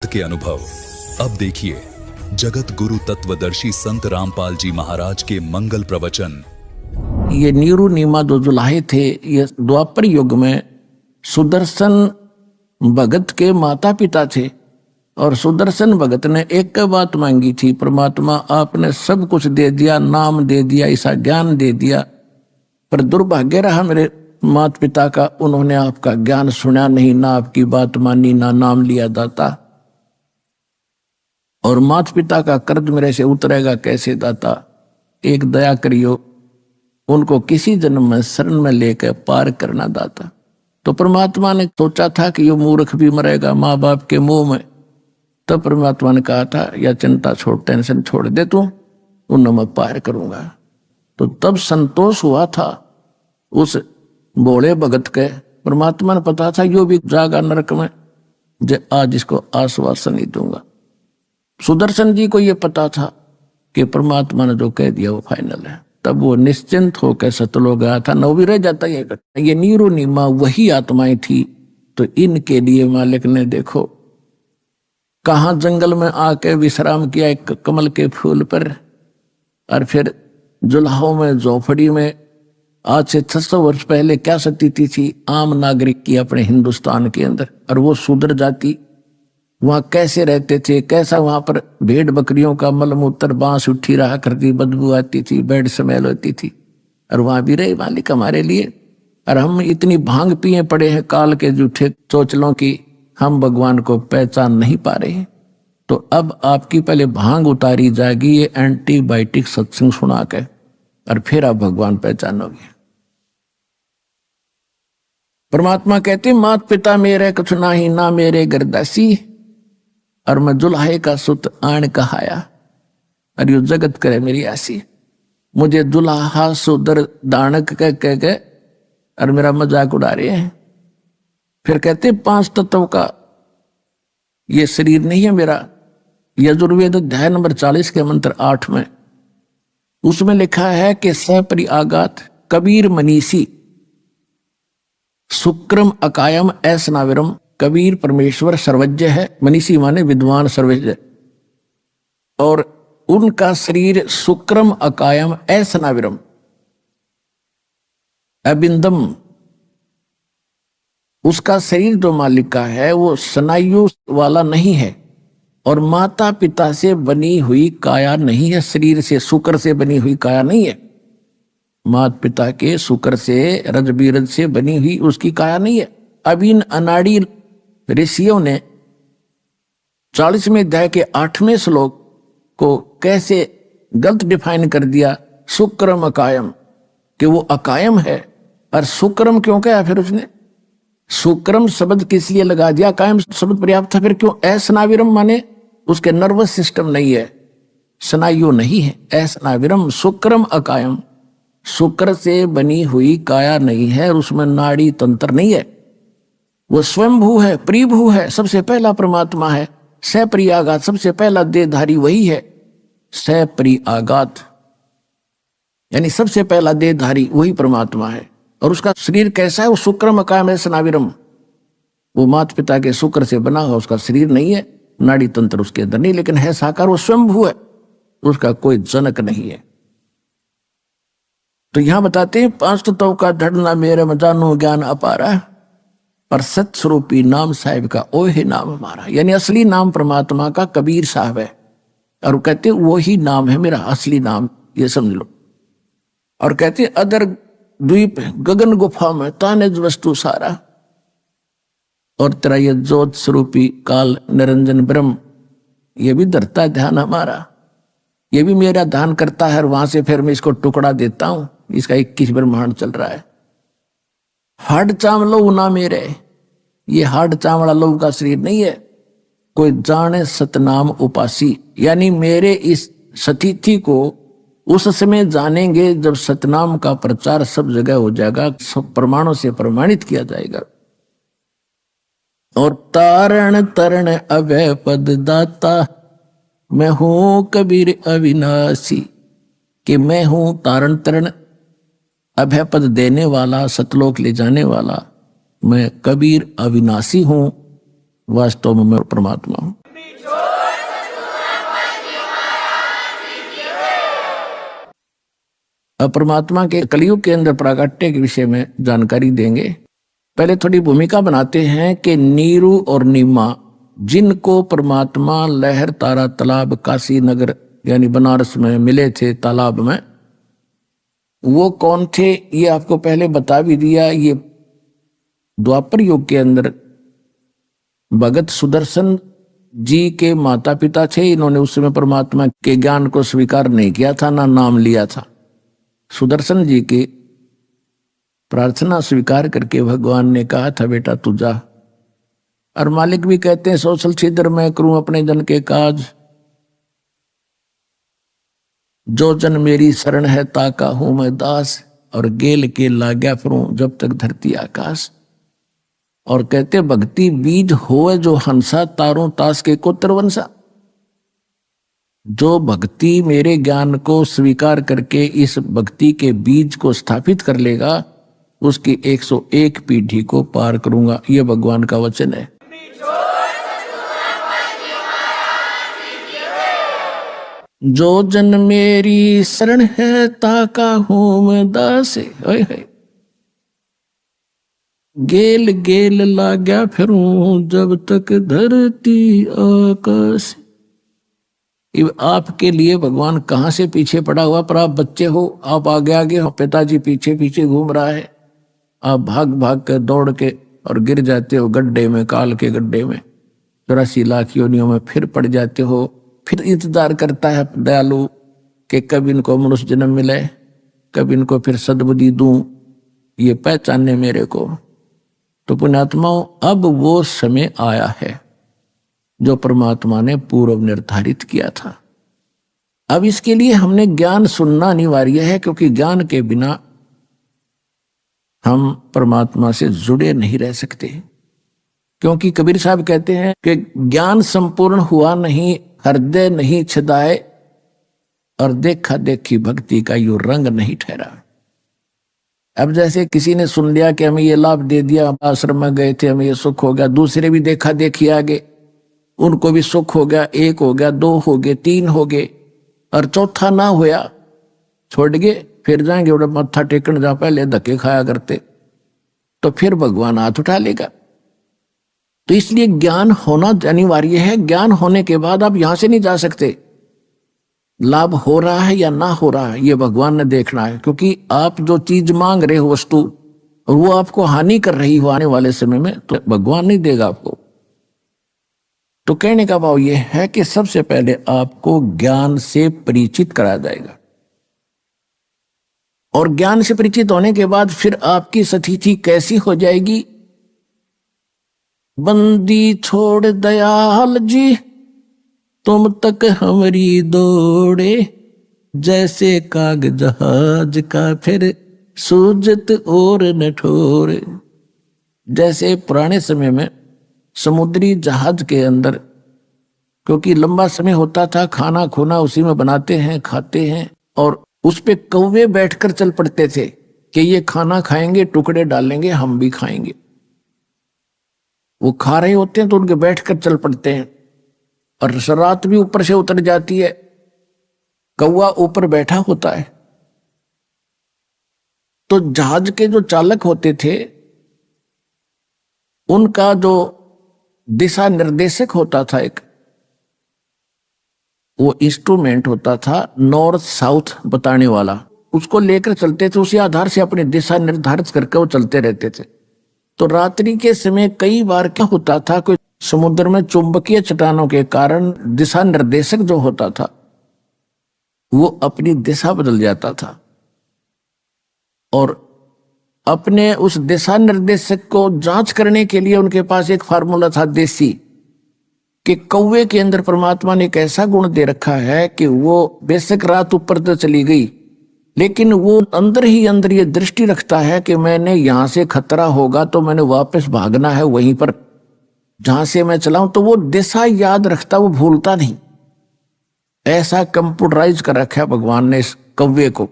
के अनुभव। अब देखिए जगत गुरु तत्वदर्शी संत रामपाल जी महाराज के मंगल प्रवचन। ये नीरू नीमा दो जुलाहे थे। ये द्वापर युग में सुदर्शन भगत के माता पिता थे और सुदर्शन भगत ने एक बात मांगी थी, परमात्मा आपने सब कुछ दे दिया, नाम दे दिया, ऐसा ज्ञान दे दिया, पर दुर्भाग्य रहा मेरे माता पिता का, उन्होंने आपका ज्ञान सुना नहीं, ना आपकी बात मानी, ना नाम लिया दाता, और माता पिता का कर्ज मेरे से उतरेगा कैसे दाता, एक दया करियो, उनको किसी जन्म में शरण में लेकर पार करना दाता। तो परमात्मा ने सोचा था कि ये मूर्ख भी मरेगा माँ बाप के मुंह में, तब परमात्मा ने कहा था या चिंता छोड़, टेंशन छोड़ दे तू, उन्हें मैं पार करूंगा। तो तब संतोष हुआ था उस भोले भगत के। परमात्मा ने पता था यो भी जागा नरक में, जे आज इसको आश्वासन ही दूंगा। सुदर्शन जी को ये पता था कि परमात्मा ने जो कह दिया वो फाइनल है, तब वो निश्चिंत होकर सतलोक गया था। नौ भी रह जाता ये नीरू नीमा वही आत्माएं थी। तो इनके लिए मालिक ने देखो कहाँ जंगल में आके विश्राम किया एक कमल के फूल पर, और फिर जुलाहों में झोपड़ी में आज से 600 वर्ष पहले क्या स्थिति थी आम नागरिक की अपने हिंदुस्तान के अंदर, और वो शूद्र जाति वहां कैसे रहते थे, कैसा वहां पर भेड़ बकरियों का मलमूत्र बांस उठी रहा करती, बदबू आती थी, बेड स्मेल होती थी, और वहां भी रहे मालिक हमारे लिए। और हम इतनी भांग पिए पड़े हैं काल के जूठे चोचलों की, हम भगवान को पहचान नहीं पा रहे हैं। तो अब आपकी पहले भांग उतारी जाएगी ये एंटीबायोटिक सत्संग सुना के, और फिर आप भगवान पहचानोगे। परमात्मा कहते मात पिता मेरे कुछ नाही, ना मेरे गरदासी, और मैं जुल्हे का सुत आण कहाया, और यो जगत करे मेरी आसी। मुझे दुल्हा सुदर दानक कह के और मेरा मजाक उड़ा रहे हैं। फिर कहते 5 तत्व का ये शरीर नहीं है मेरा। यजुर्वेद अध्याय नंबर 40 के मंत्र 8 में उसमें लिखा है कि सपरि आगात कबीर मनीषी शुक्रम अकायम ऐसनाविरम। कबीर परमेश्वर सर्वज्ञ है, मनीषी माने विद्वान सर्वज्ञ, और उनका शरीर शुक्रम अकायम ऐसनाविरम अबिंदम। उसका शरीर जो मालिक का है वो स्नायु वाला नहीं है, और माता पिता से बनी हुई काया नहीं है, शरीर से शुक्र से बनी हुई काया नहीं है, माता पिता के शुक्र से रज बीरज से बनी हुई उसकी काया नहीं है। अब इन अनाड़ी ऋषियों ने 40वें अध्याय के 8वें श्लोक को कैसे गलत डिफाइन कर दिया, शुक्रम अकायम, कि वो अकायम है। और शुक्रम क्यों कहा फिर उसने, शुक्रम शब्द किस लिए लगा दिया, कायम शब्द पर्याप्त था, फिर क्यों ऐसनाविरम माने उसके नर्वस सिस्टम नहीं है, स्नायु नहीं है, ऐसनाविरम शुक्रम अकायम, शुक्र से बनी हुई काया नहीं है और उसमें नाड़ी तंत्र नहीं है, वो स्वयंभू है, प्रिभू है, सबसे पहला परमात्मा है। सपरि आगात सबसे पहला देहधारी वही है, सपरि आगात यानी सबसे पहला देहधारी वही परमात्मा है। और उसका शरीर कैसा है, वो शुक्रम अकायम ऐसनाविरम, वो माता पिता के शुक्र से बना हुआ उसका शरीर नहीं है, नाड़ी तंत्र उसके अंदर नहीं, लेकिन है साकार, वो स्वयंभू है, उसका कोई जनक नहीं है। तो यहां बताते हैं 5 तत्वों का धड़ना मेरे में जानो ज्ञान अपारा, पर सत्स्वरूपी नाम साहिब का ओ ही नाम हमारा। यानी असली नाम परमात्मा का कबीर साहब है, और वो कहते वो ही नाम है मेरा असली नाम, ये समझ लो। और कहते अदर द्वीप गगन गुफा में तानिज वस्तु सारा, और तेरा ये ज्योत स्वरूपी काल निरंजन ब्रह्म ये भी धरता है ध्यान हमारा, ये भी मेरा ध्यान करता है, और वहां से फिर मैं इसको टुकड़ा देता हूं, इसका 21 ब्रह्मांड चल रहा है। हाड चावलो ना मेरे, ये हाड चावड़ा लोग का शरीर नहीं है। कोई जाने सतनाम उपासी, यानी मेरे इस स्थिति को उस समय जानेंगे जब सतनाम का प्रचार सब जगह हो जाएगा, सब प्रमाणों से प्रमाणित किया जाएगा। और तारण तरण अभय पद दाता, मैं हूं कबीर अविनाशी, कि मैं हूं तारण तरण अभय पद देने वाला, सतलोक ले जाने वाला, मैं कबीर अविनाशी हूं, वास्तव में मैं परमात्मा हूं। अब परमात्मा के कलयुग के अंदर प्राकट्य के विषय में जानकारी देंगे। पहले थोड़ी भूमिका बनाते हैं कि नीरू और नीमा जिनको परमात्मा लहर तारा तालाब काशी नगर यानी बनारस में मिले थे तालाब में, वो कौन थे ये आपको पहले बता भी दिया। ये द्वापर युग के अंदर भगत सुदर्शन जी के माता पिता थे। इन्होंने उस समय परमात्मा के ज्ञान को स्वीकार नहीं किया था, ना नाम लिया था। सुदर्शन जी की प्रार्थना स्वीकार करके भगवान ने कहा था बेटा तू जा। और मालिक भी कहते हैं सोशल छिद्र मैं करूं अपने जन के काज, जो जन मेरी शरण है ताका हूं मैं दास, और गेल के लाग्या फिरूं जब तक धरती आकाश। और कहते भक्ति बीज होए जो हंसा तारों तास के कोत्र वंशा। जो भक्ति मेरे ज्ञान को स्वीकार करके इस भक्ति के बीज को स्थापित कर लेगा उसकी 101 पीढ़ी को पार करूंगा, यह भगवान का वचन है। जो जन मेरी शरण है ताका हूं मैं दास। गेल गेल लाग्या फिरूं जब तक धरती आकाश। आपके लिए भगवान कहां से पीछे पड़ा हुआ, पर आप बच्चे हो, आप आगे आगे हो, पिताजी पीछे पीछे घूम रहा है, आप भाग भाग कर दौड़ के और गिर जाते हो गड्ढे में, काल के गड्ढे में, 84 लाख योनियों में फिर पड़ जाते हो। फिर इंतजार करता है दयालु कि कब इनको मनुष्य जन्म मिले, कब इनको फिर सद्बुद्धि दूं, ये पहचानने मेरे को। तो पुण्यात्माओं अब वो समय आया है जो परमात्मा ने पूर्व निर्धारित किया था। अब इसके लिए हमने ज्ञान सुनना अनिवार्य है, क्योंकि ज्ञान के बिना हम परमात्मा से जुड़े नहीं रह सकते। क्योंकि कबीर साहब कहते हैं कि ज्ञान संपूर्ण हुआ नहीं, हृदय नहीं छदाए, और देखा देखी भक्ति का यूं रंग नहीं ठहरा। अब जैसे किसी ने सुन लिया कि हमें ये लाभ दे दिया, आश्रम में गए थे, हमें ये सुख हो गया, दूसरे भी देखा देखी आगे, उनको भी सुख हो गया, 1 हो गया, 2 हो गए, 3 हो गए, और चौथा ना होया छोड़ गए, फिर जाएंगे उड़ा मत्था टेकन जा, पहले धक्के खाया करते, तो फिर भगवान हाथ उठा लेगा। तो इसलिए ज्ञान होना अनिवार्य है। ज्ञान होने के बाद आप यहां से नहीं जा सकते। लाभ हो रहा है या ना हो रहा है ये भगवान ने देखना है, क्योंकि आप जो चीज मांग रहे हो वस्तु, और वो आपको हानि कर रही हो आने वाले समय में, तो भगवान नहीं देगा आपको। तो कहने का भाव ये है कि सबसे पहले आपको ज्ञान से परिचित कराया जाएगा, और ज्ञान से परिचित होने के बाद फिर आपकी स्थिति कैसी हो जाएगी। बंदी छोड़ दयाल जी तुम तक हमारी दौड़े, जैसे काग जहाज का फिर सूजत और न ठोरे। जैसे पुराने समय में समुद्री जहाज के अंदर, क्योंकि लंबा समय होता था, खाना खोना उसी में बनाते हैं, खाते हैं, और उस पे कौवे बैठकर चल पड़ते थे कि ये खाना खाएंगे, टुकड़े डालेंगे, हम भी खाएंगे। वो खा रहे होते हैं तो उनके बैठकर चल पड़ते हैं, और रात भी ऊपर से उतर जाती है, कौवा ऊपर बैठा होता है। तो जहाज के जो चालक होते थे उनका जो दिशा निर्देशक होता था, एक वो इंस्ट्रूमेंट होता था नॉर्थ साउथ बताने वाला, उसको लेकर चलते थे, उसी आधार से अपनी दिशा निर्धारित करके वो चलते रहते थे। तो रात्रि के समय कई बार क्या होता था, कोई समुद्र में चुंबकीय चट्टानों के कारण दिशा निर्देशक जो होता था वो अपनी दिशा बदल जाता था, और अपने उस दिशा निर्देशक को जांच करने के लिए उनके पास एक फार्मूला था देसी, कि कौवे के अंदर परमात्मा ने एक ऐसा गुण दे रखा है कि वो बेशक रात ऊपर तो चली गई, लेकिन वो अंदर ही अंदर ये दृष्टि रखता है कि मैंने यहां से खतरा होगा तो मैंने वापस भागना है वहीं पर जहां से मैं चला हूं। तो वो दिशा याद रखता, वो भूलता नहीं। ऐसा कंप्यूटराइज कर रखा है भगवान ने इस कौवे को।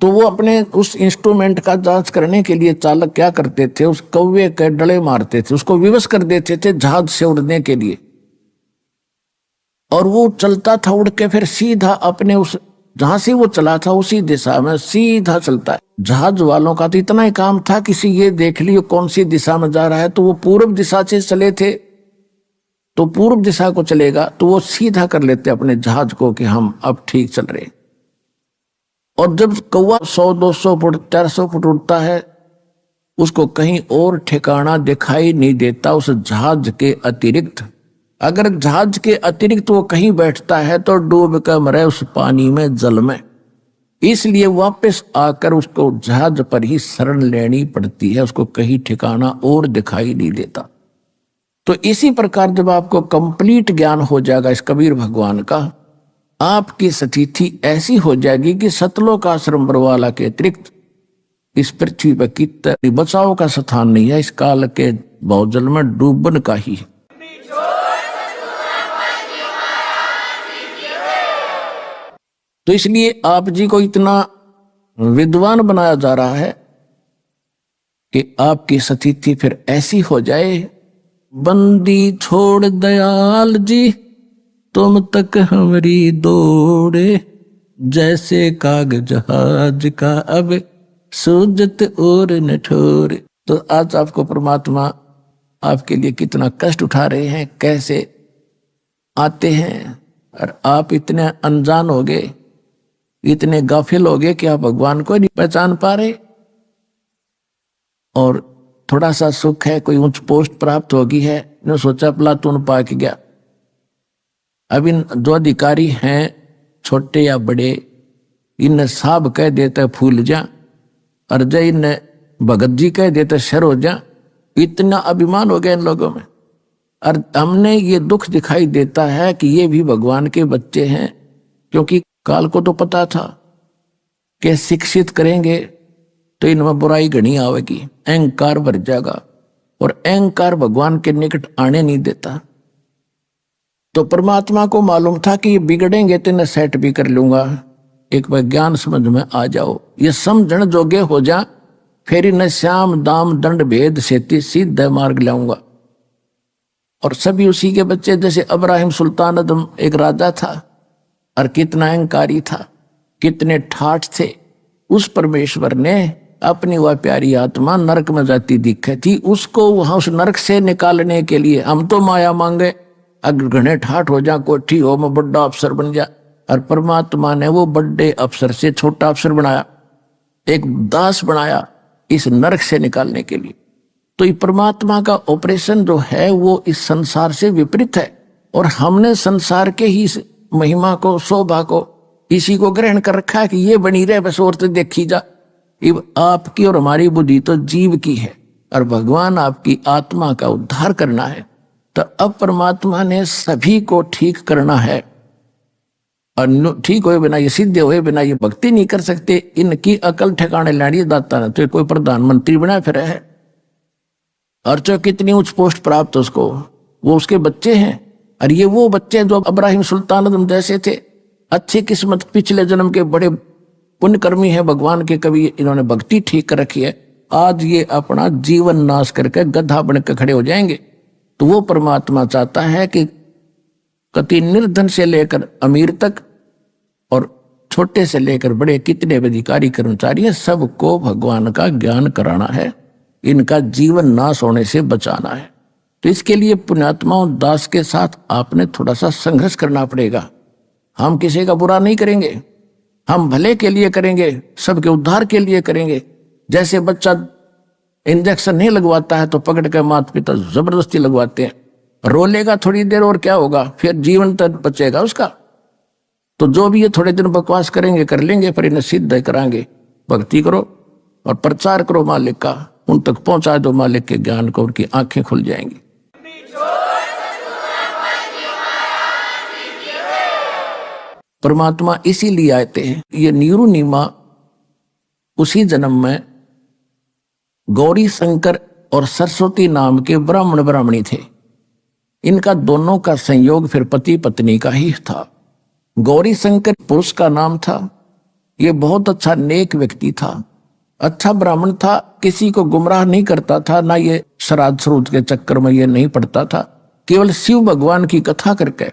तो वो अपने उस इंस्ट्रूमेंट का जांच करने के लिए चालक क्या करते थे, उस कौवे के डले मारते थे, उसको विवश कर देते थे जहाज से उड़ने के लिए, और वो चलता था उड़ के फिर सीधा अपने उस जहां से वो चला था उसी दिशा में सीधा चलता है। जहाज वालों का तो इतना ही काम था, किसी ये देख लियो कौन सी दिशा में जा रहा है, तो वो पूर्व दिशा से चले थे तो पूर्व दिशा को चलेगा, तो वो सीधा कर लेते अपने जहाज को कि हम अब ठीक चल रहे। और जब कौवा 100-200 फुट 400 फुट उड़ता है, उसको कहीं और ठिकाना दिखाई नहीं देता उस जहाज के अतिरिक्त। अगर जहाज के अतिरिक्त वो कहीं बैठता है तो डूब कर मरे उस पानी में, जल में। इसलिए वापस आकर उसको जहाज पर ही शरण लेनी पड़ती है, उसको कहीं ठिकाना और दिखाई नहीं देता। तो इसी प्रकार जब आपको कंप्लीट ज्ञान हो जाएगा इस कबीर भगवान का, आपकी स्थिति ऐसी हो जाएगी कि सतलोक आश्रम बरवाला के अतिरिक्त इस पृथ्वी पर कितना बचाव का स्थान नहीं है, इस काल के बहुजल में डूबन का ही। तो इसलिए आप जी को इतना विद्वान बनाया जा रहा है कि आपकी स्थिति फिर ऐसी हो जाए, बंदी छोड़ दयाल जी तुम तक हमारी दौड़े, जैसे काग जहाज का अब सूजत और न ठोरे। तो आज आपको परमात्मा आपके लिए कितना कष्ट उठा रहे हैं, कैसे आते हैं, और आप इतने अनजान हो गए, इतने गाफिल हो गए कि आप भगवान को नहीं पहचान पा रहे। और थोड़ा सा सुख है, कोई उच्च पोस्ट प्राप्त होगी है, ने सोचा प्लातून पा के गया। अब इन जो अधिकारी हैं छोटे या बड़े, इन साहब कह देते फूल जा, और जय इन भगत जी कह देते शर हो जा। इतना अभिमान हो गया इन लोगों में। और हमने ये दुख दिखाई देता है कि ये भी भगवान के बच्चे हैं, क्योंकि काल को तो पता था कि शिक्षित करेंगे तो इनमें बुराई घनी आवेगी, अहंकार भर जाएगा, और अहंकार भगवान के निकट आने नहीं देता। तो परमात्मा को मालूम था कि ये बिगड़ेंगे तो इन्हें सेट भी कर लूंगा, एक बार ज्ञान समझ में आ जाओ, ये समझण जोगे हो जा, फिर इन्हें श्याम दाम दंड भेद से सीधे मार्ग लाऊंगा। और सभी उसी के बच्चे, जैसे अब्राहिम सुल्तान अदम एक राजा था और कितना अहंकारी था, कितने ठाठ थे। उस परमेश्वर ने अपनी वह प्यारी आत्मा नरक में जाती दिखे थी, उसको वहां उस नरक से निकालने के लिए हम तो माया मांगे, अगर घने ठाठ हो जा, कोठी हो, मैं बड़ा अफसर बन जा। और परमात्मा ने वो बड़े अफसर से छोटा अफसर बनाया, एक दास बनाया इस नरक से निकालने के लिए। तो ये परमात्मा का ऑपरेशन जो है वो इस संसार से विपरीत है, और हमने संसार के ही महिमा को, शोभा को, इसी को ग्रहण कर रखा है कि ये बनी रहे बस, और तो देखी जा। आपकी और हमारी बुद्धि तो जीव की है, और भगवान आपकी आत्मा का उद्धार करना है। तो अब परमात्मा ने सभी को ठीक करना है, और ठीक हुए बिना, ये सिद्ध हुए बिना ये भक्ति नहीं कर सकते। इनकी अकल ठिकाने लानी दाता न तो कोई प्रधानमंत्री बना फिर है, और जो कितनी उच्च पोस्ट प्राप्त उसको, वो उसके बच्चे हैं। और ये वो बच्चे जो अब्राहिम सुल्तान अदम जैसे थे, अच्छी किस्मत, पिछले जन्म के बड़े पुण्यकर्मी हैं भगवान के, कभी इन्होंने भक्ति ठीक कर रखी है, आज ये अपना जीवन नाश करके गधा बनकर खड़े हो जाएंगे। तो वो परमात्मा चाहता है कि कति निर्धन से लेकर अमीर तक, और छोटे से लेकर बड़े कितने भी अधिकारी कर्मचारी हैं, सबको भगवान का ज्ञान कराना है, इनका जीवन नाश होने से बचाना है। तो इसके लिए पुण्यात्माओं दास के साथ आपने थोड़ा सा संघर्ष करना पड़ेगा। हम किसी का बुरा नहीं करेंगे, हम भले के लिए करेंगे, सबके उद्धार के लिए करेंगे। जैसे बच्चा इंजेक्शन नहीं लगवाता है तो पकड़ के माता पिता जबरदस्ती लगवाते हैं, रोलेगा थोड़ी देर और क्या होगा, फिर जीवन तक बचेगा उसका। तो जो भी ये थोड़े दिन बकवास करेंगे कर लेंगे, पर इन्हें सिद्ध कराएंगे। भक्ति करो और प्रचार करो मालिक का, उन तक पहुंचा दो मालिक के ज्ञान को, उनकी आंखें खुल जाएंगी। परमात्मा इसीलिए आते हैं। ये नीरू नीमा उसी जन्म में गौरी शंकर और सरस्वती नाम के ब्राह्मण ब्राह्मणी थे। इनका दोनों का संयोग फिर पति पत्नी का ही था। गौरी शंकर पुरुष का नाम था, ये बहुत अच्छा नेक व्यक्ति था, अच्छा ब्राह्मण था, किसी को गुमराह नहीं करता था, ना ये श्राद्ध श्रूद के चक्कर में ये नहीं पड़ता था, केवल शिव भगवान की कथा करके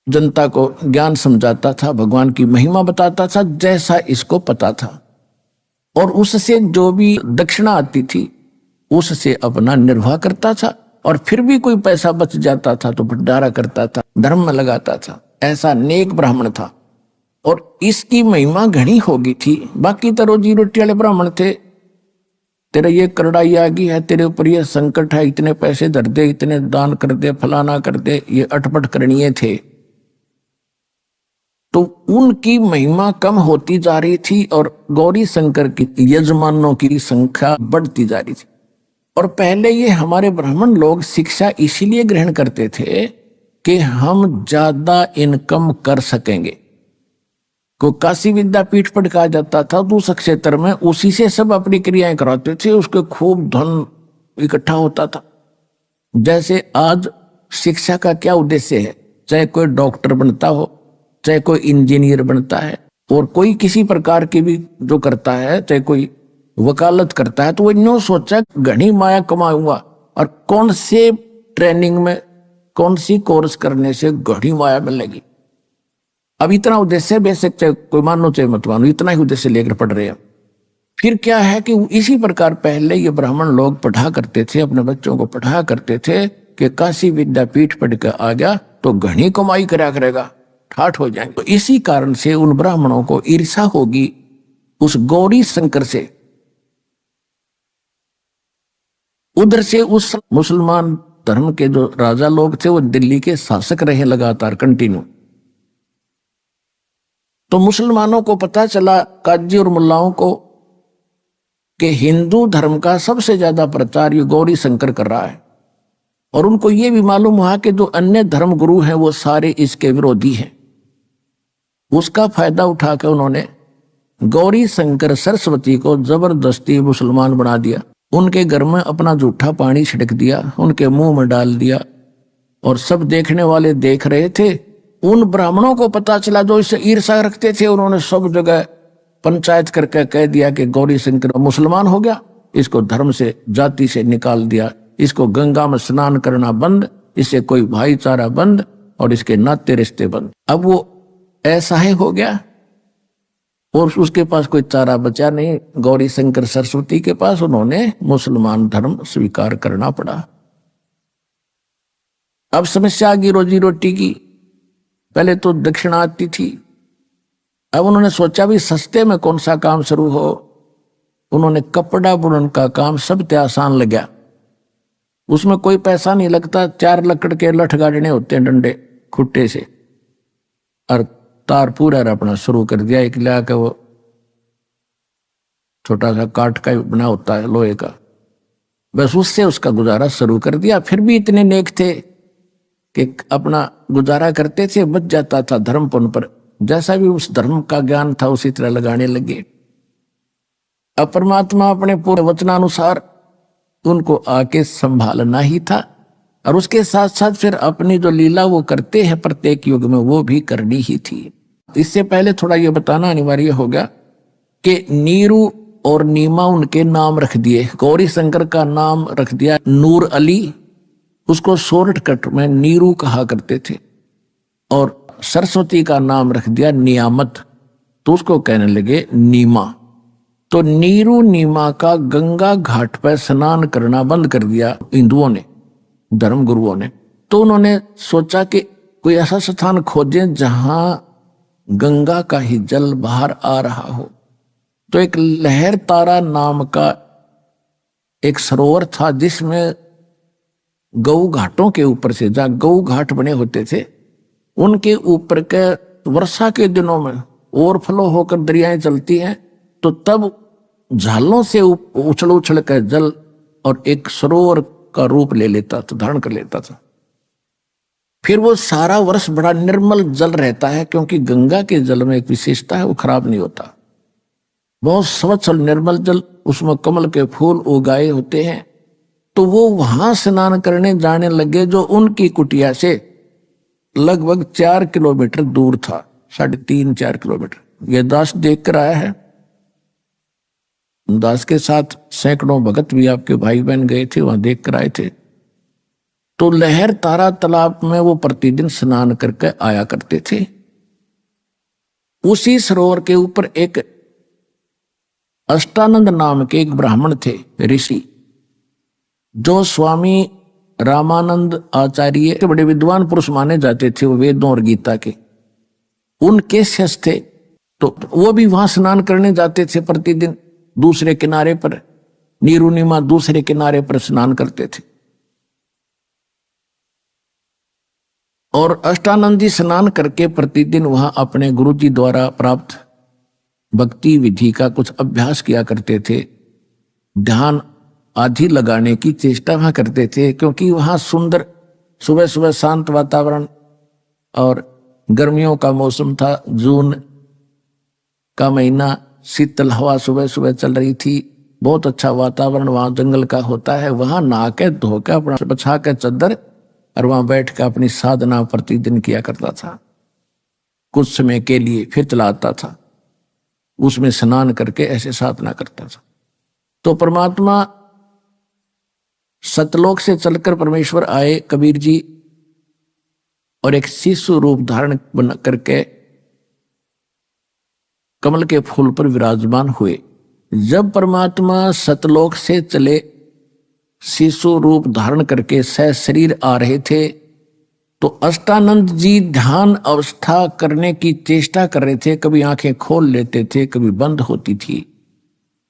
जनता को ज्ञान समझाता था, भगवान की महिमा बताता था जैसा इसको पता था, और उससे जो भी दक्षिणा आती थी उससे अपना निर्वाह करता था, और फिर भी कोई पैसा बच जाता था तो भंडारा करता था, धर्म में लगाता था। ऐसा नेक ब्राह्मण था और इसकी महिमा घनी होगी थी। बाकी तो रोजी रोटी वाले ब्राह्मण थे, तेरे ये करड़ाई आ गई है, तेरे ऊपर ये संकट है, इतने पैसे धर दे, इतने दान कर दे, फलाना कर दे, ये अटपट करणीय थे। तो उनकी महिमा कम होती जा रही थी और गौरी शंकर की यजमानों की संख्या बढ़ती जा रही थी। और पहले ये हमारे ब्राह्मण लोग शिक्षा इसीलिए ग्रहण करते थे कि हम ज्यादा इनकम कर सकेंगे। को काशी विद्यापीठ पर कहा जाता था तो उस क्षेत्र में उसी से सब अपनी क्रियाएं कराते थे, उसके खूब धन इकट्ठा होता था। जैसे आज शिक्षा का क्या उद्देश्य है, चाहे कोई डॉक्टर बनता हो, चाहे कोई इंजीनियर बनता है, और कोई किसी प्रकार की भी जो करता है, चाहे कोई वकालत करता है, तो वो यूं सोचा घनी माया कमाऊंगा, और कौन से ट्रेनिंग में कौन सी कोर्स करने से घनी माया मिलेगी। अब इतना उद्देश्य, बेशक चाहे कोई मानो चाहे मत मानो, इतना ही उद्देश्य लेकर पढ़ रहे हैं। फिर क्या है कि इसी प्रकार पहले ये ब्राह्मण लोग पढ़ा करते थे, अपने बच्चों को पढ़ा करते थे कि काशी विद्यापीठ पढ़ कर आ गया तो घनी कमाई करा करेगा, ठाठ हो जाएंगे। तो इसी कारण से उन ब्राह्मणों को ईर्षा होगी उस गौरी शंकर से। उधर से उस मुसलमान धर्म के जो राजा लोग थे वो दिल्ली के शासक रहे लगातार कंटिन्यू। तो मुसलमानों को पता चला, काजी और मुल्लाओं को, कि हिंदू धर्म का सबसे ज्यादा प्रचार ये गौरी शंकर कर रहा है, और उनको ये भी मालूम हुआ कि जो अन्य धर्म गुरु हैं वो सारे इसके विरोधी हैं। उसका फायदा उठाकर उन्होंने गौरी शंकर सरस्वती को जबरदस्ती मुसलमान बना दिया। उनके घर में अपना जूठा पानी छिड़क दिया, उनके मुंह में डाल दिया, और सब देखने वाले देख रहे थे। उन ब्राह्मणों को पता चला जो इससे ईर्षा रखते थे, उन्होंने सब जगह पंचायत करके कह दिया कि गौरी शंकर मुसलमान हो गया, इसको धर्म से जाति से निकाल दिया, इसको गंगा में स्नान करना बंद, इससे कोई भाईचारा बंद, और इसके नाते रिश्ते बंद। अब वो ऐसा ही हो गया और उसके पास कोई चारा बचा नहीं। गौरी शंकर सरस्वती के पास उन्होंने मुसलमान धर्म स्वीकार करना पड़ा। अब समस्या आ गई रोजी रोटी की। पहले तो दक्षिणा आती थी, अब उन्होंने सोचा भी सस्ते में कौन सा काम शुरू हो। उन्होंने कपड़ा बुनन का काम सबसे आसान लगा, उसमें कोई पैसा नहीं लगता। 4 लकड़ के लठ गाड़ने होते हैं डंडे खुट्टे से, और तार पूरा अपना शुरू कर दिया। एक लिया के वो छोटा सा काठ का बना होता है लोहे का, बस उससे उसका गुजारा शुरू कर दिया। फिर भी इतने नेक थे कि अपना गुजारा करते थे, बच जाता था धर्मपन पर। जैसा भी उस धर्म का ज्ञान था उसी तरह लगाने लगे। अब परमात्मा अपने पूरे वचनानुसार उनको आके संभालना ही था, और उसके साथ साथ फिर अपनी जो लीला वो करते हैं प्रत्येक युग में वो भी करनी ही थी। इससे पहले थोड़ा ये बताना अनिवार्य हो गया कि नीरू और नीमा उनके नाम रख दिए। गौरी शंकर का नाम रख दिया नूर अली, उसको शॉर्टकट में नीरू कहा करते थे, और सरस्वती का नाम रख दिया नियामत, तो उसको कहने लगे नीमा। तो नीरू नीमा का गंगा घाट पर स्नान करना बंद कर दिया हिंदुओं ने, धर्म गुरुओं ने। तो उन्होंने सोचा कि कोई ऐसा स्थान खोजें जहां गंगा का ही जल बाहर आ रहा हो। तो एक लहर तारा नाम का एक सरोवर था जिसमें गऊ घाटों के ऊपर से, जहां गऊ घाट बने होते थे, उनके ऊपर के वर्षा के दिनों में ओवरफ्लो होकर दरियाएं चलती हैं, तो तब झालों से उछल उछल कर जल और एक सरोवर का रूप ले लेता था, धारण कर लेता था। फिर वो सारा वर्ष बड़ा निर्मल जल रहता है, क्योंकि गंगा के जल में एक विशेषता है, वो खराब नहीं होता, बहुत स्वच्छ और निर्मल जल, उसमें कमल के फूल उगाए होते हैं। तो वो वहां स्नान करने जाने लगे, जो उनकी कुटिया से लगभग 4 किलोमीटर दूर था, 3.5-4 किलोमीटर। ये दास देख कर आया है, दास के साथ सैकड़ों भगत भी आपके भाई बहन गए थे, वहां देख कर आए थे। तो लहर तारा तालाब में वो प्रतिदिन स्नान करके आया करते थे। उसी सरोवर के ऊपर एक अष्टानंद नाम के एक ब्राह्मण थे, ऋषि, जो स्वामी रामानंद आचार्य के बड़े विद्वान पुरुष माने जाते थे, वो वेदों और गीता के उनके शिष्य थे। तो वो भी वहां स्नान करने जाते थे प्रतिदिन, दूसरे किनारे पर, नीरुनिमा दूसरे किनारे पर स्नान करते थे। और अष्टानंदी स्नान करके प्रतिदिन वहां अपने गुरुजी द्वारा प्राप्त भक्ति विधि का कुछ अभ्यास किया करते थे, ध्यान आदि लगाने की चेष्टा वहां करते थे, क्योंकि वहां सुंदर सुबह सुबह शांत वातावरण और गर्मियों का मौसम था, जून का महीना, शीतल हवा सुबह सुबह चल रही थी, बहुत अच्छा वातावरण वहां जंगल का होता है। वहां नहा के धो के अपना बछा के चद्दर और वहां बैठ के अपनी साधना प्रतिदिन किया करता था, कुछ समय के लिए फिर चलाता था, उसमें स्नान करके ऐसे साधना करता था। तो परमात्मा सतलोक से चलकर परमेश्वर आए, कबीर जी, और एक शिशु रूप धारण बना करके कमल के फूल पर विराजमान हुए। जब परमात्मा सतलोक से चले, शिशु रूप धारण करके सह शरीर आ रहे थे, तो अष्टानंद जी ध्यान अवस्था करने की चेष्टा कर रहे थे। कभी आंखें खोल लेते थे, कभी बंद होती थी।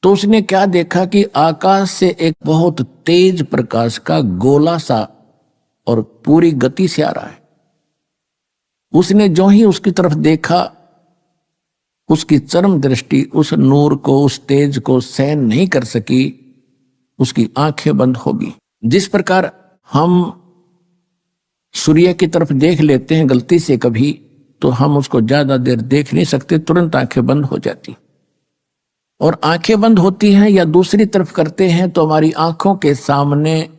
तो उसने क्या देखा कि आकाश से एक बहुत तेज प्रकाश का गोला सा और पूरी गति से आ रहा है। उसने जो ही उसकी तरफ देखा, उसकी चरम दृष्टि उस नूर को, उस तेज को सहन नहीं कर सकी, उसकी आंखें बंद होगी। जिस प्रकार हम सूर्य की तरफ देख लेते हैं गलती से कभी, तो हम उसको ज्यादा देर देख नहीं सकते, तुरंत आंखें बंद हो जाती। और आंखें बंद होती हैं या दूसरी तरफ करते हैं तो हमारी आंखों के सामने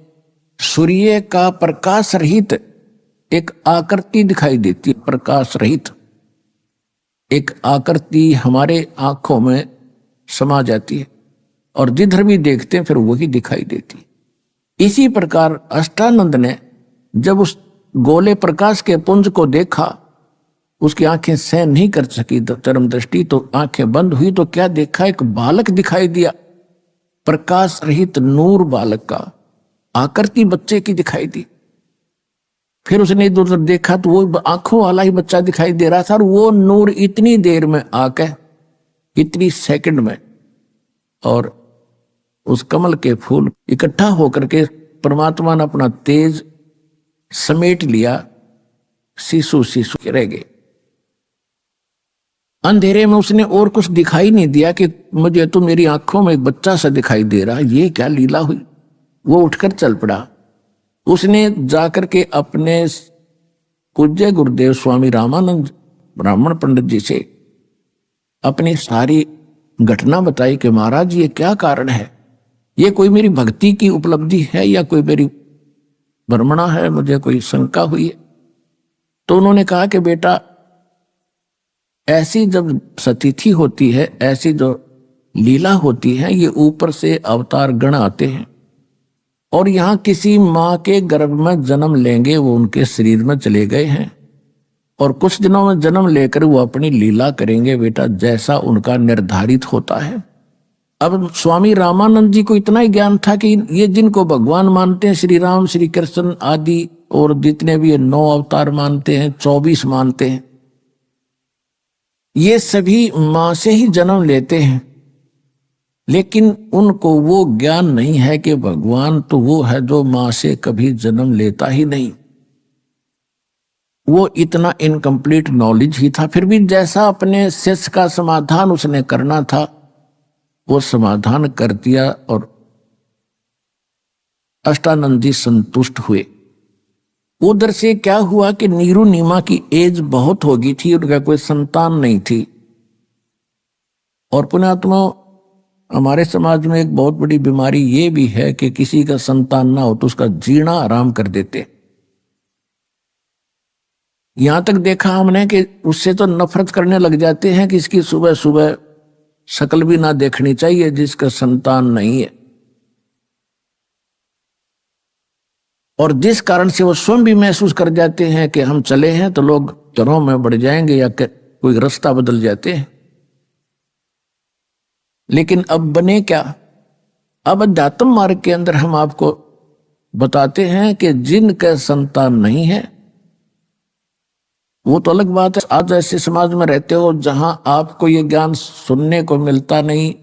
सूर्य का प्रकाश रहित एक आकृति दिखाई देती है। प्रकाश रहित एक आकृति हमारे आंखों में समा जाती है और जिधर भी देखते हैं फिर वही दिखाई देती। इसी प्रकार अष्टानंद ने जब उस गोले प्रकाश के पुंज को देखा, उसकी आंखें सहन नहीं कर सकी चरम दृष्टि, तो आंखें बंद हुई। तो क्या देखा, एक बालक दिखाई दिया, प्रकाश रहित नूर बालक का, आकृति बच्चे की दिखाई दी। फिर उसने इधर उधर देखा तो वो आंखों वाला ही बच्चा दिखाई दे रहा था, और वो नूर इतनी देर में आके, इतनी सेकंड में, और उस कमल के फूल इकट्ठा होकर के परमात्मा ने अपना तेज समेट लिया, शिशु शिशु रह गए। अंधेरे में उसने और कुछ दिखाई नहीं दिया कि मुझे तो मेरी आंखों में एक बच्चा सा दिखाई दे रहा, ये क्या लीला हुई। वो उठकर चल पड़ा। उसने जाकर के अपने पूज्य गुरुदेव स्वामी रामानंद ब्राह्मण पंडित जी से अपनी सारी घटना बताई कि महाराज ये क्या कारण है, ये कोई मेरी भक्ति की उपलब्धि है या कोई मेरी भ्रमणा है, मुझे कोई शंका हुई है। तो उन्होंने कहा कि बेटा, ऐसी जब सतिथि होती है, ऐसी जो लीला होती है, ये ऊपर से अवतार गण आते हैं और यहाँ किसी माँ के गर्भ में जन्म लेंगे, वो उनके शरीर में चले गए हैं और कुछ दिनों में जन्म लेकर वो अपनी लीला करेंगे बेटा, जैसा उनका निर्धारित होता है। अब स्वामी रामानंद जी को इतना ही ज्ञान था कि ये जिनको भगवान मानते हैं, श्री राम, श्री कृष्ण आदि, और जितने भी ये 9 अवतार मानते हैं, 24 मानते हैं, ये सभी मां से ही जन्म लेते हैं। लेकिन उनको वो ज्ञान नहीं है कि भगवान तो वो है जो मां से कभी जन्म लेता ही नहीं। वो इतना इनकम्प्लीट नॉलेज ही था। फिर भी जैसा अपने शिष्य का समाधान उसने करना था, वो समाधान कर दिया और अष्टानंद जी संतुष्ट हुए। उधर से क्या हुआ कि नीरू नीमा की एज बहुत हो गई थी, उनका कोई संतान नहीं थी। और पुण्यात्मा, हमारे समाज में एक बहुत बड़ी बीमारी ये भी है कि किसी का संतान ना हो तो उसका जीना आराम कर देते। यहां तक देखा हमने कि उससे तो नफरत करने लग जाते हैं कि इसकी सुबह सुबह शक्ल भी ना देखनी चाहिए जिसका संतान नहीं है। और जिस कारण से वो स्वयं भी महसूस कर जाते हैं कि हम चले हैं तो लोग चरों में बढ़ जाएंगे या कोई रास्ता बदल जाते हैं। लेकिन अब बने क्या? अब अध्यात्म मार्ग के अंदर हम आपको बताते हैं कि जिनके संतान नहीं है, वो तो अलग बात है। आज ऐसे समाज में रहते हो जहां आपको ये ज्ञान सुनने को मिलता नहीं,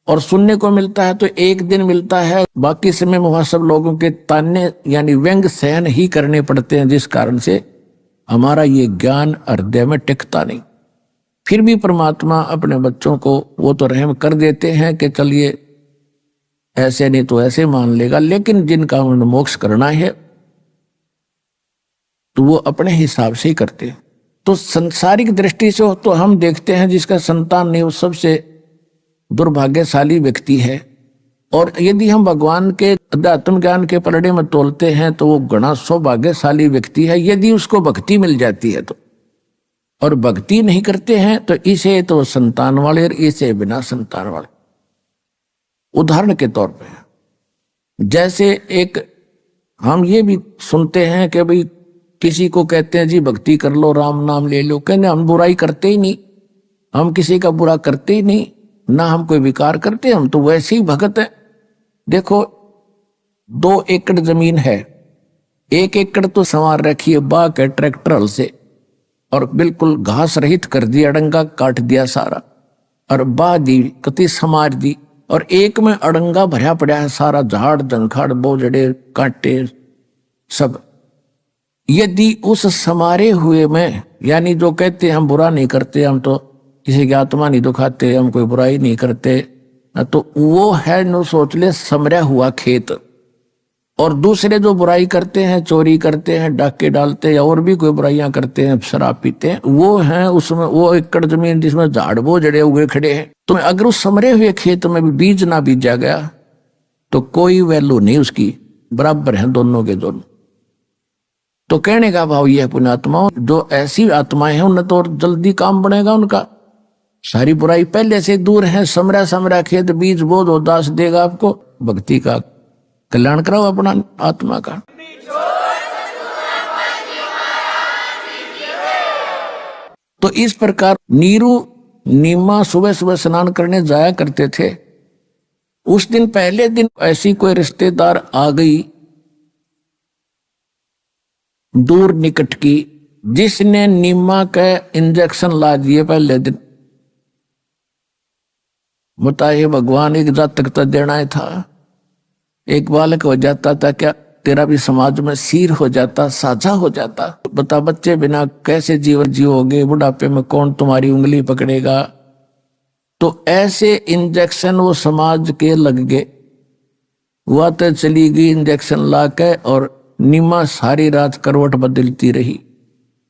और सुनने को मिलता है तो एक दिन मिलता है, बाकी समय वहां सब लोगों के ताने यानी व्यंग सहन ही करने पड़ते हैं, जिस कारण से हमारा ये ज्ञान हृदय में टिकता नहीं। फिर भी परमात्मा अपने बच्चों को वो तो रहम कर देते हैं कि चलिए ऐसे नहीं तो ऐसे मान लेगा, लेकिन जिनका उन्हें मोक्ष करना है तो वो अपने हिसाब से ही करते हैं। तो संसारिक दृष्टि से तो हम देखते हैं जिसका संतान नहीं वो सबसे दुर्भाग्यशाली व्यक्ति है, और यदि हम भगवान के अध्यात्म ज्ञान के पलड़े में तोलते हैं तो वो घना सौभाग्यशाली व्यक्ति है यदि उसको भक्ति मिल जाती है तो। और भक्ति नहीं करते हैं तो इसे तो संतान वाले और इसे बिना संतान वाले। उदाहरण के तौर पे जैसे एक हम ये भी सुनते हैं कि भाई किसी को कहते हैं जी भक्ति कर लो, राम नाम ले लो, कहते हम बुराई करते ही नहीं, हम किसी का बुरा करते ही नहीं, ना हम कोई विकार करते, हम तो वैसे ही भगत है। देखो 2 एकड़ जमीन है, 1 एकड़ तो संवार रखी है बाग है ट्रैक्टर हल से, और बिल्कुल घास रहित कर दिया, अड़ंगा काट दिया सारा, और बाह दी कति समार दी, और एक में अड़ंगा भरा पड़ा है सारा, झाड़ जंखाड़ बोझड़े कांटे सब। यदि उस समारे हुए में यानी जो कहते हैं हम बुरा नहीं करते, हम तो किसी की आत्मा नहीं दुखाते, हम कोई बुराई नहीं करते, तो वो है नो सोच ले समरा हुआ खेत। और दूसरे जो बुराई करते हैं, चोरी करते हैं, डाके डालते हैं या और भी कोई बुराइयां करते हैं, शराब पीते हैं, वो है उसमें वो एकड़ जमीन जिसमें झाड़ बोझड़े उगे खड़े हैं। तो अगर उस समरे हुए खेत में भी बीज ना बीजा गया तो कोई वैल्यू नहीं उसकी, बराबर है दोनों के दोनों। तो कहने का भाव यह पुण्यात्माओं, जो ऐसी आत्माएं हैं उन्हें तो जल्दी काम बनेगा उनका, सारी बुराई पहले से दूर है। समरा समरा खेत बीज बोध उदास देगा आपको, भक्ति का कल्याण कराओ अपना आत्मा का। तो इस प्रकार नीरू नीमा सुबह सुबह स्नान करने जाया करते थे। उस दिन पहले दिन ऐसी कोई रिश्तेदार आ गई दूर निकट की, जिसने नीमा के इंजेक्शन ला दिए पहले दिन। बताइए भगवान एक जातक तो देना था, एक बालक हो जाता था क्या, तेरा भी समाज में सिर हो जाता, साझा हो जाता। बता बच्चे बिना कैसे जीवन जियोगे, बुढ़ापे में कौन तुम्हारी उंगली पकड़ेगा। तो ऐसे इंजेक्शन वो समाज के लग गए। हुआ तो चली गई इंजेक्शन ला के, और नीमा सारी रात करवट बदलती रही,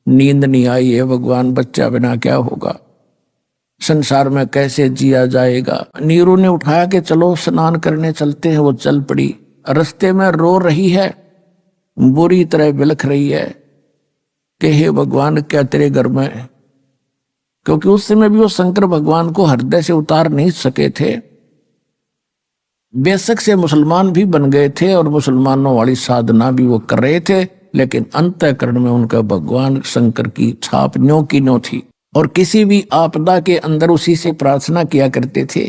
नींद नहीं आई है भगवान, बच्चा बिना क्या होगा, संसार में कैसे जिया जाएगा। नीरू ने उठाया कि चलो स्नान करने चलते हैं। वो चल पड़ी, रास्ते में रो रही है, बुरी तरह बिलख रही है कि हे भगवान क्या तेरे घर में, क्योंकि उस समय भी वो शंकर भगवान को हृदय से उतार नहीं सके थे। बेशक से मुसलमान भी बन गए थे और मुसलमानों वाली साधना भी वो कर रहे थे, लेकिन अंतःकरण में उनका भगवान शंकर की छाप न्यों की न्यों थी, और किसी भी आपदा के अंदर उसी से प्रार्थना किया करते थे।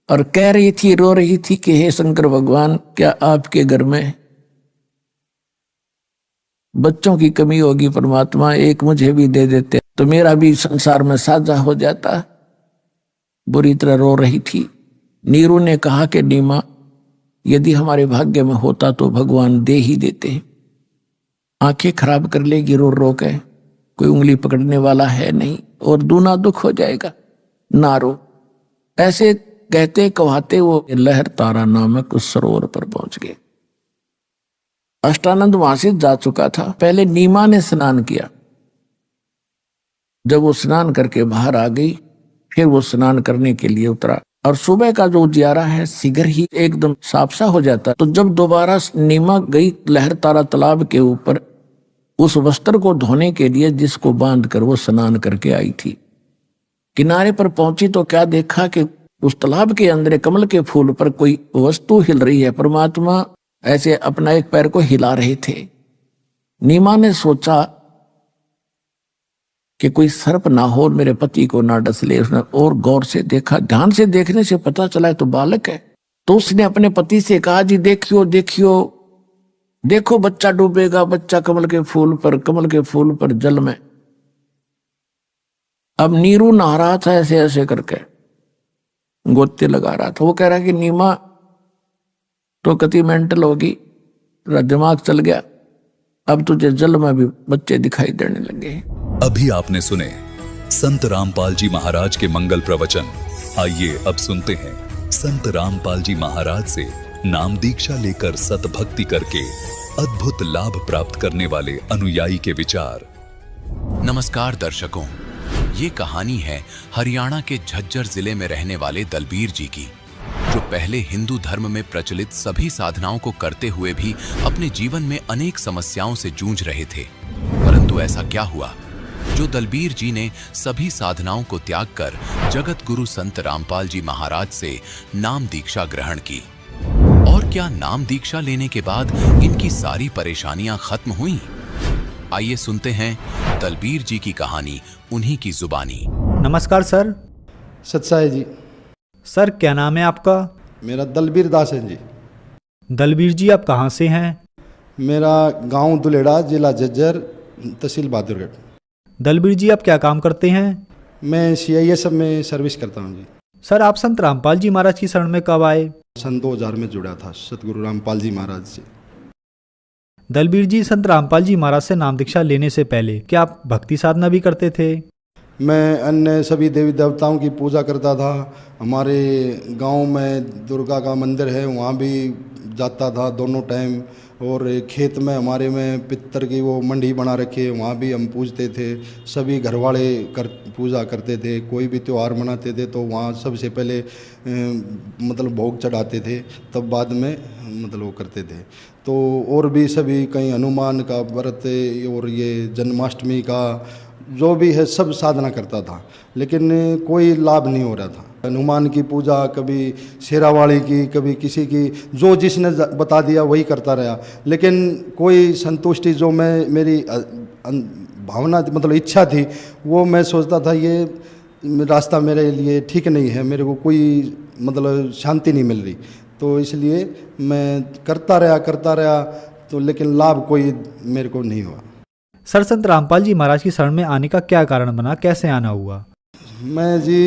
और कह रही थी, रो रही थी कि हे शंकर भगवान, क्या आपके घर में बच्चों की कमी होगी, परमात्मा एक मुझे भी दे देते तो मेरा भी संसार में साझा हो जाता। बुरी तरह रो रही थी। नीरू ने कहा कि नीमा, यदि हमारे भाग्य में होता तो भगवान दे ही देते। आंखें खराब कर लेगी रो रो के, कोई उंगली पकड़ने वाला है नहीं, और दूना दुख हो जाएगा, ना रो। ऐसे कहते कहते वो लहर तारा नामक उस सरोवर पर पहुंच गए। अष्टानंद वहां से जा चुका था। पहले नीमा ने स्नान किया। जब वो स्नान करके बाहर आ गई, फिर वो स्नान करने के लिए उतरा, और सुबह का जो उजियारा है शीघ्र ही एकदम साफ सा हो जाता। तो जब दोबारा नीमा गई लहर तारा तालाब के ऊपर उस वस्त्र को धोने के लिए जिसको बांध कर वो स्नान करके आई थी, किनारे पर पहुंची तो क्या देखा कि उस तालाब के अंदर कमल के फूल पर कोई वस्तु हिल रही है। परमात्मा ऐसे अपना एक पैर को हिला रहे थे। नीमा ने सोचा कि कोई सर्प ना हो और मेरे पति को ना डस ले। उसने और गौर से देखा, ध्यान से देखने से पता चला तो बालक है। तो उसने अपने पति से कहा, जी देखियो देखियो, देखो बच्चा डूबेगा, बच्चा कमल के फूल पर जल में। अब नीरू नहा रहा था ऐसे ऐसे करके, गोते लगा रहा था। वो कह रहा कि नीमा तो कति मेंटल होगी, तेरा दिमाग चल गया, अब तुझे जल में भी बच्चे दिखाई देने लगे। अभी आपने सुने संत रामपाल जी महाराज के मंगल प्रवचन। आइए अब सुनते हैं संत रामपाल जी महाराज से नाम दीक्षा लेकर सतभक्ति करके अद्भुत लाभ प्राप्त करने वाले अनुयायी के विचार। नमस्कार दर्शकों, ये कहानी है हरियाणा के झज्जर जिले में रहने वाले दलबीर जी की, जो पहले हिंदू धर्म में प्रचलित सभी साधनाओं को करते हुए भी अपने जीवन में अनेक समस्याओं से जूझ रहे थे। परंतु ऐसा क्या हुआ जो दलबीर जी ने सभी साधनाओं को त्याग कर जगत गुरु संत रामपाल जी महाराज से नाम दीक्षा ग्रहण की? और क्या नाम दीक्षा लेने के बाद इनकी सारी परेशानियां खत्म हुई? आइए सुनते हैं दलबीर जी की कहानी उन्हीं की जुबानी। नमस्कार सर। सत्साई जी। सर क्या नाम है आपका? मेरा दलबीर दास है जी। दलबीर जी आप कहाँ से हैं? मेरा गांव दुलेड़ा, जिला झज्जर, तहसील बहादुरगढ़। दलबीर जी आप क्या काम करते हैं? मैं CISF में सर्विस करता हूं जी। सर आप संत रामपाल जी महाराज की शरण में कब आए? सन 2000 में जुड़ा था सतगुरु रामपाल जी महाराज से। दलबीर जी संत रामपाल जी महाराज से नाम दीक्षा लेने से पहले क्या आप भक्ति साधना भी करते थे? मैं अन्य सभी देवी देवताओं की पूजा करता था। हमारे गांव में दुर्गा का मंदिर है, वहाँ भी जाता था दोनों टाइम। और खेत में हमारे में पित्तर की वो मंडी बना रखी है, वहाँ भी हम पूजते थे। सभी घरवाले पूजा करते थे। कोई भी त्यौहार मनाते थे तो वहाँ सबसे पहले मतलब भोग चढ़ाते थे, तब बाद में मतलब वो करते थे। तो और भी सभी कहीं हनुमान का व्रत और ये जन्माष्टमी का जो भी है सब साधना करता था, लेकिन कोई लाभ नहीं हो रहा था। हनुमान की पूजा, कभी शेरावाली की, कभी किसी की, जो जिसने बता दिया वही करता रहा, लेकिन कोई संतुष्टि जो मैं मेरी भावना मतलब इच्छा थी वो मैं सोचता था ये रास्ता मेरे लिए ठीक नहीं है, मेरे को कोई मतलब शांति नहीं मिल रही। तो इसलिए मैं करता रहा तो लेकिन लाभ कोई मेरे को नहीं हुआ। सर संत रामपाल जी महाराज की शरण में आने का क्या कारण बना, कैसे आना हुआ? मैं जी